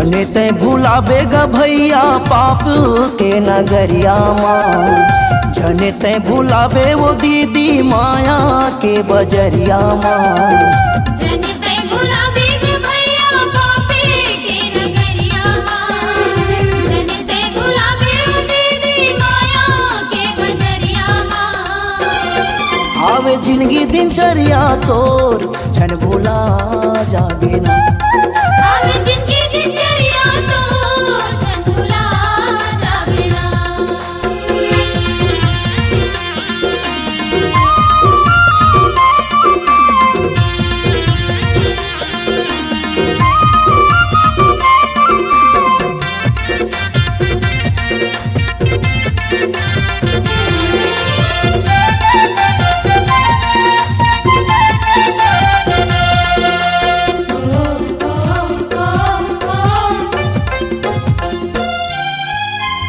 जने ते भुलावे ग भैया पाप के नगरिया माँ, जने ते भुलावे वो दीदी माया के बजरिया माँ। जने ते भुलावे ग भैया पाप के नगरिया माँ, जने ते भुलावे वो दीदी माया के बजरिया माँ। आवे जिंदगी दिनचर्या तोर छन भुला जाबे ना, आवे जिंदगी दिनचर्या तोर छन भुला जाबे ना।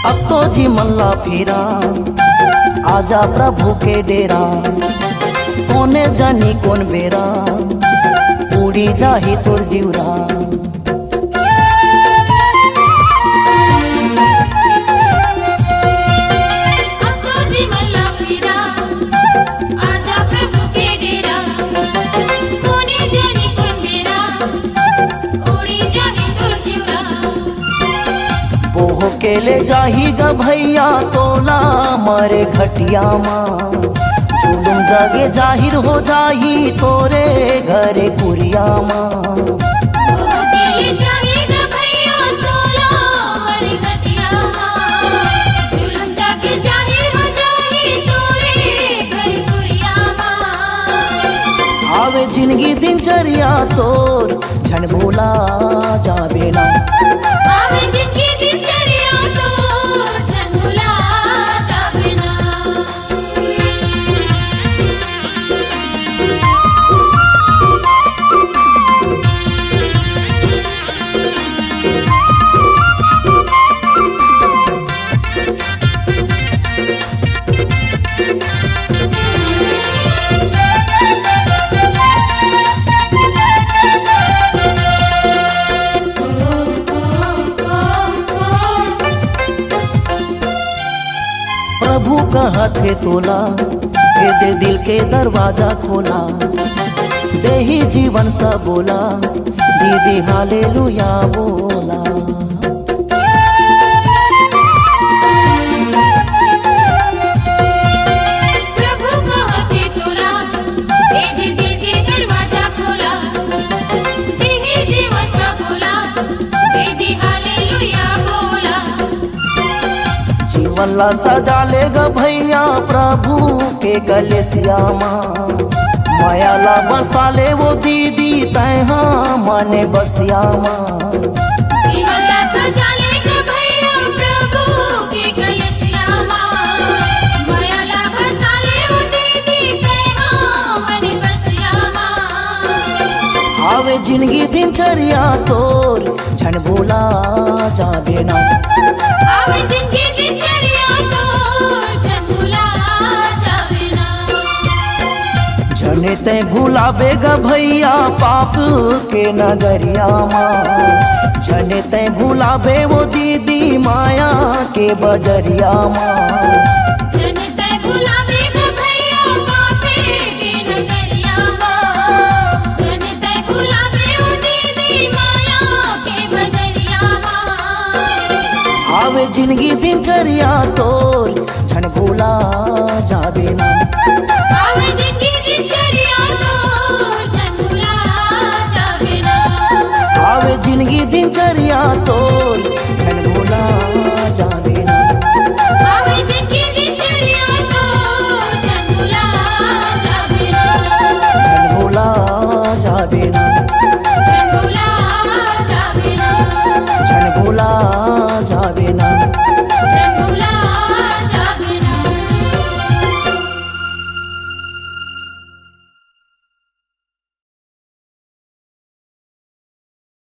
अब तो जी मल्ला फेरा आजा प्रभु के डेरा, कोने जानी कौन बेरा उड़ी जाही तोर जीवरा। अब तो जी मल्ला फेरा आजा प्रभु के डेरा, कोने जानी कौन बेरा उड़ी जाही तोर जीवरा। बोह के ले जाही ग भैया तोला मारे घटिया माँ, जुलुम जागे जाहिर हो जाही तोरे घरे कुरिया माँ। ओ दिल जाएगा भैया तोला मर घटिया माँ, जुल्म जाके जाहिर हो जाही तोरे घर कुरिया माँ। आवे जिंदगी दिनचर्या तोर छन भूला जाबे ना, आवे जिंदगी दिनचर्या तोर छन भुला जाबे ना। प्रभु का हाथ है तोला के दे दिल के दरवाजा खोला, दे ही जीवन सा बोला दीदी हालेलुया बोला। प्रभु को हाथे तोला, दे दिल के दरवाजा खोला, दे ही जीवन सा बोला, दे हालेलुया बोला। जीवन ला सजा लेगा भैया प्रभु के गले श्यामा, माया ला बसा ले वो दीदी तैहा माने बसियामा। जीवन ला सजा लेगा भैया प्रभु के गले श्यामा, माया ला बसा ले वो दीदी तैहा मन बसियामा। आवे जिंदगी दिनचर्या तोर छन भूला जाबे ना, आवे जिंदगी दिनचर्या तोर छन भुला जाबे ना। जने ते भुलावे ग भैया पाप के नगरिया माँ, जने ते भुलावे वो दीदी माया के बजरिया माँ। जने ते भुलावे ग भैया पापे के नगरिया माँ, जने ते भुलावे वो दीदी माया के बजरिया माँ। आवे जिंदगी दिनचर्या तोर छन भूला जाबे ना, आवे जिंदगी दिनचर्या तोर छन भुला जाबे ना। आवे जिंदगी दिनचर्या तोर छन भूला जाबे ना, आवे जिंदगी दिनचर्या तोर छन भुला जाबे ना। छन भूला जाबे ना।